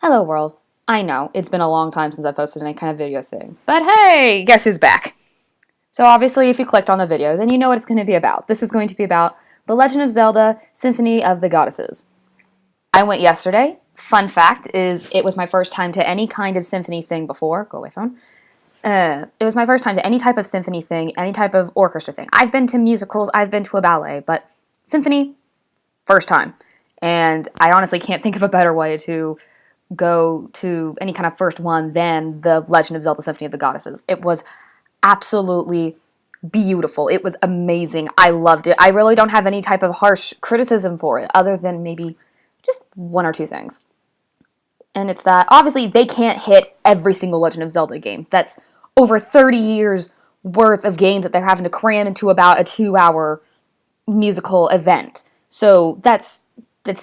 Hello world. I know, it's been a long time since I posted any kind of video thing. But hey, guess who's back? So obviously if you clicked on the video, then you know what it's going to be about. This is going to be about The Legend of Zelda Symphony of the Goddesses. I went yesterday. Fun fact is it was my first time to any kind of symphony thing before. Go away, phone. It was my first time to any type of symphony thing, any type of orchestra thing. I've been to musicals, I've been to a ballet, but symphony, first time. And I honestly can't think of a better way to go to any kind of first one than The Legend of Zelda Symphony of the Goddesses. It was absolutely beautiful. It was amazing. I loved it. I really don't have any type of harsh criticism for it other than maybe just one or two things. And it's that obviously they can't hit every single Legend of Zelda game. That's over 30 years worth of games that they're having to cram into about a 2-hour musical event. So that's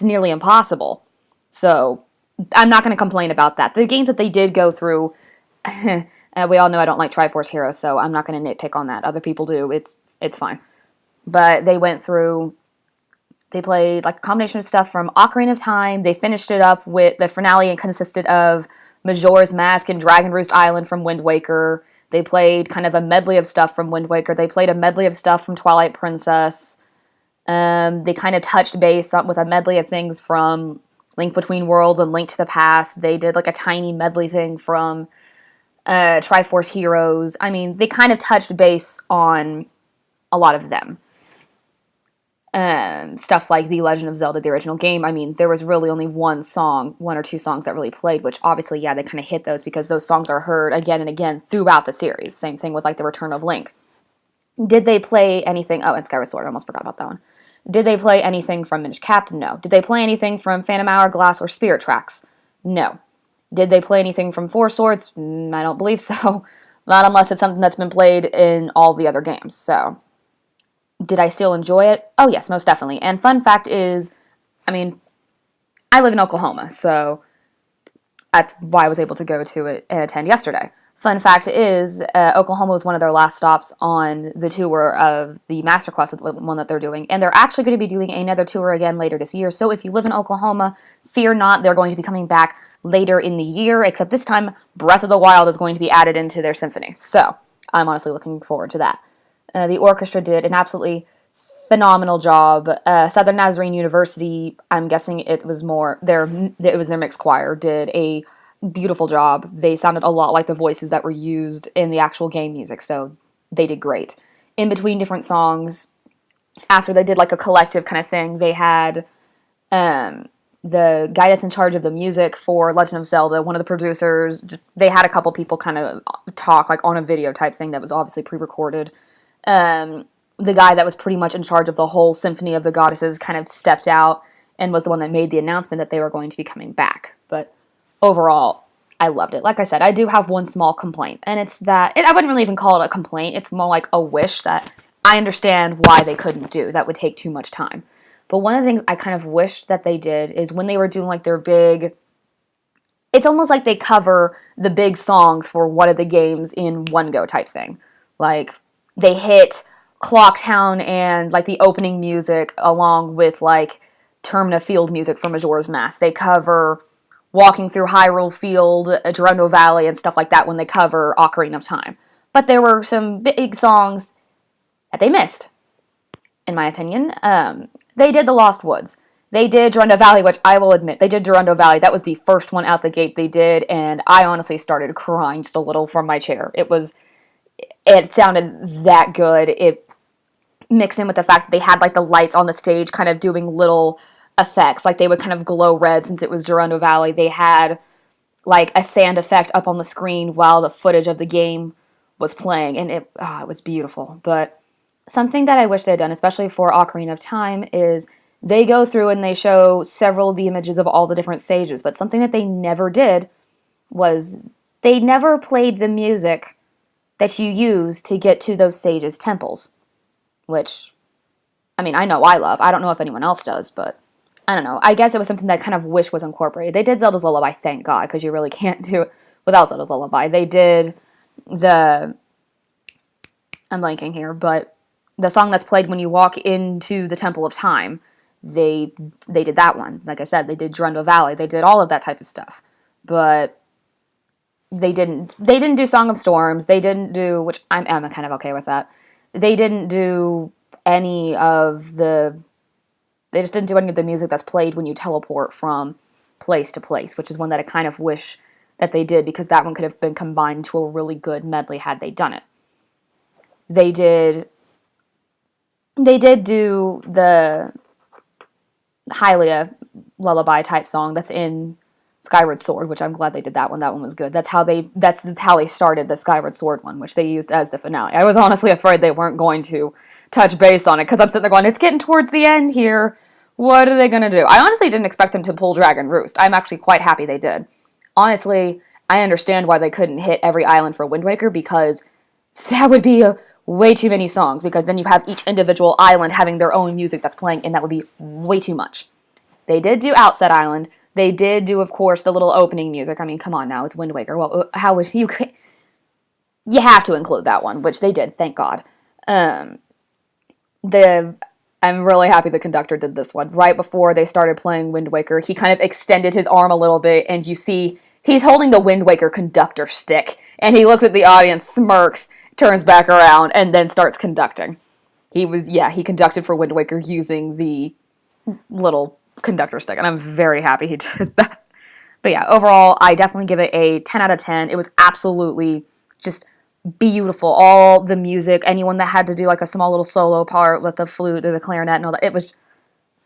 nearly impossible. So I'm not going to complain about that. The games that they did go through, we all know I don't like Triforce Heroes, so I'm not going to nitpick on that. Other people do. It's fine. But they went through, they played like a combination of stuff from Ocarina of Time. They finished it up with the finale and consisted of Majora's Mask and Dragon Roost Island from Wind Waker. They played kind of a medley of stuff from Wind Waker. They played a medley of stuff from Twilight Princess. They kind of touched base with a medley of things from Link Between Worlds and Link to the Past. They did like a tiny medley thing from Triforce Heroes. I mean, they kind of touched base on a lot of them. Stuff like The Legend of Zelda, the original game. I mean, there was really only one or two songs that really played, which obviously, yeah, they kind of hit those because those songs are heard again and again throughout the series. Same thing with like The Return of Link. Did they play anything? Oh, and Skyward Sword. I almost forgot about that one. Did they play anything from Minish Cap? No. Did they play anything from Phantom Hourglass or Spirit Tracks? No. Did they play anything from Four Swords? I don't believe so. Not unless it's something that's been played in all the other games. So, did I still enjoy it? Oh, yes, most definitely. And fun fact is, I mean, I live in Oklahoma, so that's why I was able to go to it and attend yesterday. Fun fact is, Oklahoma was one of their last stops on the tour of the Master Quest, the one that they're doing, and they're actually going to be doing another tour again later this year. So if you live in Oklahoma, fear not, they're going to be coming back later in the year, except this time Breath of the Wild is going to be added into their symphony. So I'm honestly looking forward to that. The orchestra did an absolutely phenomenal job. Southern Nazarene University, I'm guessing it was their mixed choir, did a beautiful job. They sounded a lot like the voices that were used in the actual game music, so they did great. In between different songs, after they did like a collective kind of thing, they had the guy that's in charge of the music for Legend of Zelda, one of the producers, they had a couple people kind of talk like on a video type thing that was obviously pre-recorded. The guy that was pretty much in charge of the whole Symphony of the Goddesses kind of stepped out and was the one that made the announcement that they were going to be coming back. But overall, I loved it. Like I said, I do have one small complaint, and it's that I wouldn't really even call it a complaint. It's more like a wish that I understand why they couldn't do. That would take too much time. But one of the things I kind of wished that they did is when they were doing like their big, it's almost like they cover the big songs for one of the games in one go type thing. Like they hit Clocktown and like the opening music along with like Termina field music from Majora's Mask. They cover Walking Through Hyrule Field, Gerundo Valley, and stuff like that when they cover Ocarina of Time. But there were some big songs that they missed, in my opinion. They did The Lost Woods. They did Gerundo Valley, which I will admit, they did Gerundo Valley. That was the first one out the gate they did, and I honestly started crying just a little from my chair. It sounded that good. It mixed in with the fact that they had like the lights on the stage kind of doing little effects, like they would kind of glow red since it was Gerundo Valley. They had like a sand effect up on the screen while the footage of the game was playing, and it was beautiful. But something that I wish they had done, especially for Ocarina of Time, is they go through and they show several of the images of all the different sages, but something that they never did was they never played the music that you use to get to those sages' temples, which, I mean, I know I love. I don't know if anyone else does, but I don't know. I guess it was something that kind of wish was incorporated. They did Zelda's Lullaby, thank God, because you really can't do it without Zelda's Lullaby. They did I'm blanking here, but the song that's played when you walk into the Temple of Time, they did that one. Like I said, they did Gerundo Valley. They did all of that type of stuff. but they didn't do Song of Storms. They didn't do, which I'm kind of okay with that. They didn't do any of the they just didn't do any of the music that's played when you teleport from place to place, which is one that I kind of wish that they did, because that one could have been combined to a really good medley had they done it. They did do the Hylia lullaby type song that's in Skyward Sword, which I'm glad they did that one. That one was good. That's how they started the Skyward Sword one, which they used as the finale. I was honestly afraid they weren't going to touch base on it, because I'm sitting there going, it's getting towards the end here. What are they going to do? I honestly didn't expect them to pull Dragon Roost. I'm actually quite happy they did. Honestly, I understand why they couldn't hit every island for Wind Waker, because that would be way too many songs, because then you have each individual island having their own music that's playing, and that would be way too much. They did do Outset Island. They did do, of course, the little opening music. I mean, come on now, it's Wind Waker. Well, how would you... You have to include that one, which they did, thank God. I'm really happy the conductor did this one. Right before they started playing Wind Waker, he kind of extended his arm a little bit, and you see he's holding the Wind Waker conductor stick, and he looks at the audience, smirks, turns back around, and then starts conducting. He conducted for Wind Waker using the little conductor stick, and I'm very happy he did that. But yeah, overall, I definitely give it a 10 out of 10. It was absolutely just beautiful. All the music, anyone that had to do like a small little solo part with the flute or the clarinet and all that, it was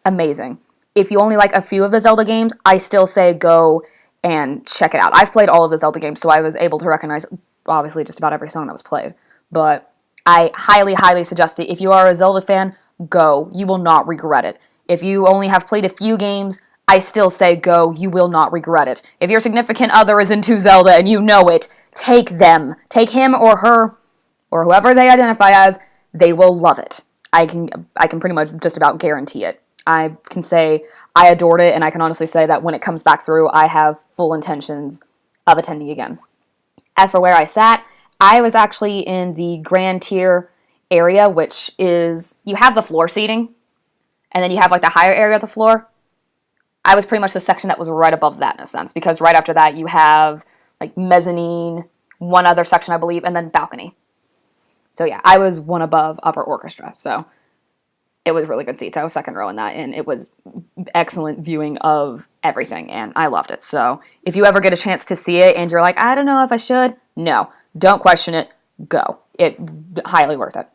amazing. If you only like a few of the Zelda games, I still say go and check it out. I've played all of the Zelda games, so I was able to recognize, obviously, just about every song that was played. But I highly, highly suggest it. If you are a Zelda fan, go. You will not regret it. If you only have played a few games, I still say go. You will not regret it. If your significant other is into Zelda and you know it, take them. Take him or her or whoever they identify as. They will love it. I can pretty much just about guarantee it. I can say I adored it, and I can honestly say that when it comes back through, I have full intentions of attending again. As for where I sat, I was actually in the Grand Tier area, which is, you have the floor seating, and then you have like the higher area of the floor. I was pretty much the section that was right above that in a sense, because right after that you have like mezzanine, one other section I believe, and then balcony. So yeah, I was one above upper orchestra, so it was really good seats. I was second row in that, and it was excellent viewing of everything, and I loved it. So if you ever get a chance to see it and you're like, I don't know if I should, no, don't question it, go. It highly worth it,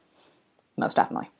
most definitely.